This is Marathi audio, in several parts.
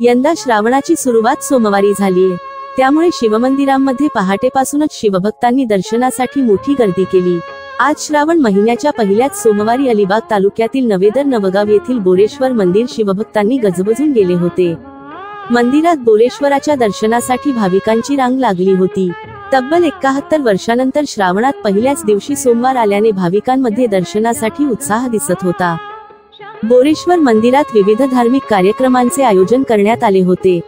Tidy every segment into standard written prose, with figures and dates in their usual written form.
यंदा श्रावणाची सुरुवात सोमवारी झालीये, त्यामुळे शिवमंदिरांमध्ये पहाटेपासूनच शिवभक्तांनी दर्शनासाठी मोठी गर्दी केली। आज श्रावण महिन्याच्या पहिल्याच सोमवारी अलिबाग तालुक्यातील नवेदर नवगाव येथील बोरेश्वर मंदिर शिवभक्तांनी गजबजून गेले होते। मंदिरात बोरेश्वराच्या दर्शनासाठी भाविकांची रांग लागली होती। तब्बल 71 वर्षांनंतर श्रावणात पहिल्याच दिवशी सोमवार आल्याने भाविकांमध्ये दर्शनासाठी उत्साह दिसत होता। बोरेश्वर मंदिरात विविध धार्मिक कार्यक्रमांचे आयोजन करण्यात आले होते।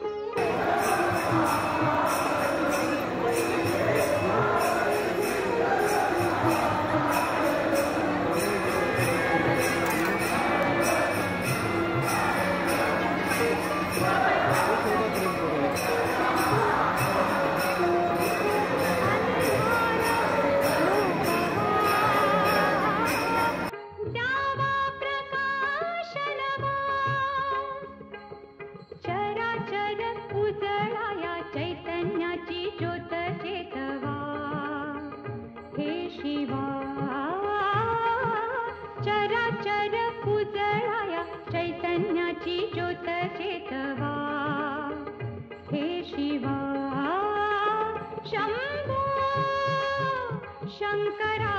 चराचर उजळाया चैतन्याची ज्योत चेतवा, हे शिवा शंभो शंकरा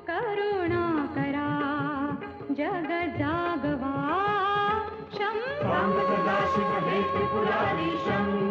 करुणा करा जग जागवा। शंभो सदाशिव हे त्रिपुरारी शंभो